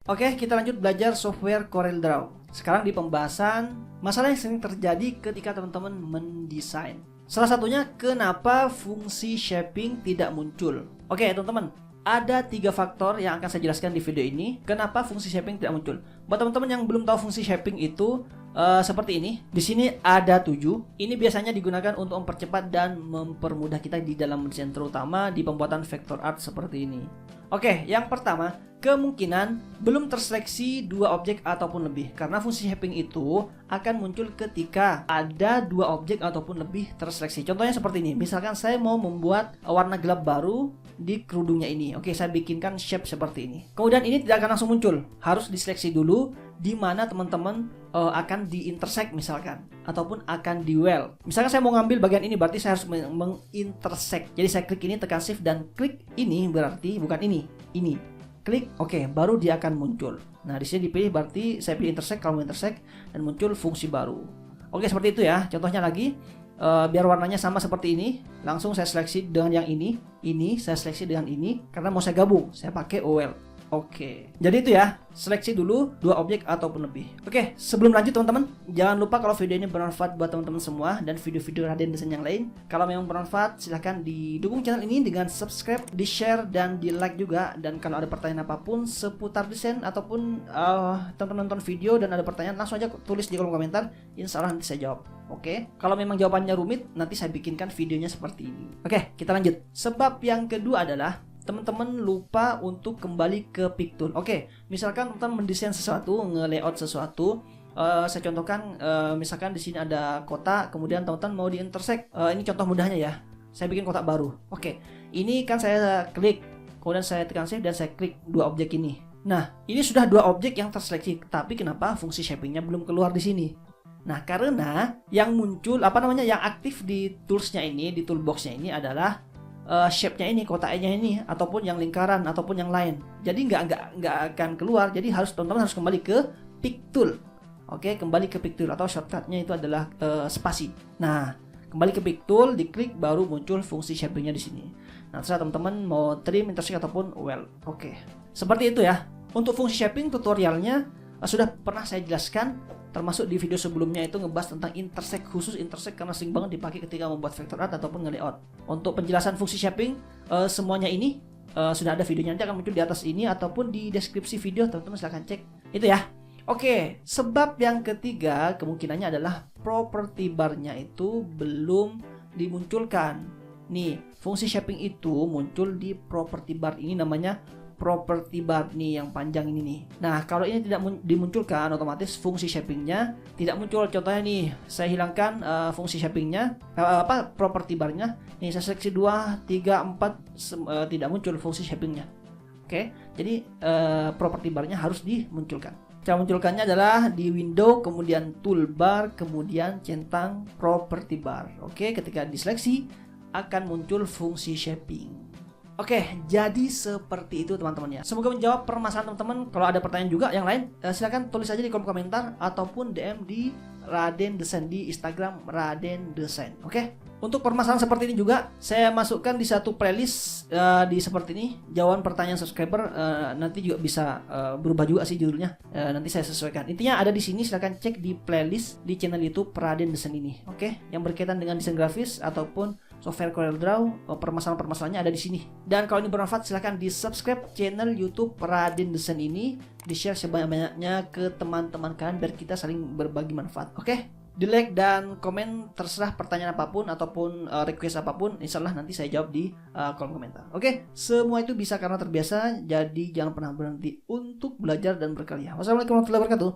Oke, kita lanjut belajar software CorelDRAW. Sekarang di pembahasan masalah yang sering terjadi ketika teman-teman mendesain. Salah satunya kenapa fungsi shaping tidak muncul. Oke, teman-teman, ada 3 faktor yang akan saya jelaskan di video ini. Kenapa fungsi shaping tidak muncul? Buat teman-teman yang belum tahu fungsi shaping itu seperti ini. Di sini ada 7. Ini biasanya digunakan untuk mempercepat dan mempermudah kita di dalam mendesain, terutama di pembuatan vector art seperti ini. Oke, yang pertama, kemungkinan belum terseleksi 2 objek ataupun lebih. Karena fungsi shaping itu akan muncul ketika ada 2 objek ataupun lebih terseleksi. Contohnya seperti ini. Misalkan saya mau membuat warna gelap baru di kerudungnya ini. Oke, saya bikinkan shape seperti ini. Kemudian ini tidak akan langsung muncul. Harus diseleksi dulu di mana teman-teman akan di-intersect misalkan, ataupun akan di-well. Misalkan saya mau ngambil bagian ini, berarti saya harus meng-intersect. Jadi saya klik ini, tekan shift dan klik ini, berarti bukan ini. Klik oke, baru dia akan muncul. Nah, di sini dipilih, berarti saya pilih intersect, kalau mau intersect, dan muncul fungsi baru. Oke, seperti itu ya. Contohnya lagi, biar warnanya sama seperti ini, langsung saya seleksi dengan yang ini saya seleksi dengan ini, karena mau saya gabung, saya pakai OL. Oke, jadi itu ya, seleksi dulu 2 objek ataupun lebih. Oke, sebelum lanjut teman-teman, jangan lupa kalau video ini bermanfaat buat teman-teman semua dan video-video Raden Desain yang lain. Kalau memang bermanfaat, silahkan didukung channel ini dengan subscribe, di share, dan di like juga. Dan kalau ada pertanyaan apapun seputar desain ataupun teman-teman nonton video dan ada pertanyaan, langsung aja tulis di kolom komentar. Insya Allah nanti saya jawab. Oke, kalau memang jawabannya rumit, nanti saya bikinkan videonya seperti ini. Oke, kita lanjut. Sebab yang kedua adalah teman-teman lupa untuk kembali ke pick tool. Oke, misalkan teman-teman mendesain sesuatu, nge-layout sesuatu. Saya contohkan, misalkan di sini ada kotak, kemudian teman-teman mau di-intersect. Ini contoh mudahnya ya. Saya bikin kotak baru. Oke, ini kan saya klik, kemudian saya tekan shift dan saya klik 2 objek ini. Nah, ini sudah 2 objek yang terseleksi, tapi kenapa fungsi shapingnya belum keluar di sini? Nah, karena yang muncul yang aktif di toolsnya ini, di toolboxnya ini adalah shape-nya ini, kotaknya ini, ataupun yang lingkaran, ataupun yang lain. Jadi nggak akan keluar. Jadi teman-teman harus kembali ke pick tool. Oke, kembali ke pick tool atau shortcutnya itu adalah spasi. Nah, kembali ke pick tool, diklik baru muncul fungsi shaping-nya di sini. Nah, terserah teman-teman mau trim, intersect ataupun well. Oke, seperti itu ya. Untuk fungsi shaping tutorialnya sudah pernah saya jelaskan, termasuk di video sebelumnya itu ngebahas tentang intersect, khusus intersect karena sering banget dipakai ketika membuat vector art ataupun nge-layout. Untuk penjelasan fungsi shaping semuanya ini sudah ada videonya, nanti akan muncul di atas ini ataupun di deskripsi video, teman-teman silahkan cek itu ya. Oke, sebab yang ketiga kemungkinannya adalah property bar-nya itu belum dimunculkan. Nih, fungsi shaping itu muncul di property bar ini, namanya property bar nih yang panjang ini nih. Nah, kalau ini tidak dimunculkan, otomatis fungsi shapingnya tidak muncul. Contohnya nih, saya hilangkan fungsi shapingnya, property barnya. Nih saya seleksi 2, 3, 4, tidak muncul fungsi shapingnya. Oke, jadi property barnya harus dimunculkan. Cara munculkannya adalah di window, kemudian toolbar, kemudian centang property bar. Oke, ketika diseleksi akan muncul fungsi shaping. Oke, jadi seperti itu teman-teman ya. Semoga menjawab permasalahan teman-teman. Kalau ada pertanyaan juga yang lain, silakan tulis aja di kolom komentar ataupun DM di Raden Desain di Instagram Raden Desain. Oke. Untuk permasalahan seperti ini juga saya masukkan di satu playlist di seperti ini, jawaban pertanyaan subscriber. Nanti juga bisa berubah juga sih judulnya. Nanti saya sesuaikan. Intinya ada di sini, silakan cek di playlist di channel YouTube Raden Desain ini. Oke, yang berkaitan dengan desain grafis ataupun software CorelDRAW, permasalahan-permasalahannya ada di sini. Dan kalau ini bermanfaat, silahkan di subscribe channel YouTube Raden Desain ini, di share sebanyak-banyaknya ke teman-teman kalian biar kita saling berbagi manfaat. Oke, di like dan komen, terserah pertanyaan apapun ataupun request apapun, insya Allah nanti saya jawab di kolom komentar. Oke, semua itu bisa karena terbiasa, jadi jangan pernah berhenti untuk belajar dan berkarya. Wassalamualaikum warahmatullahi wabarakatuh.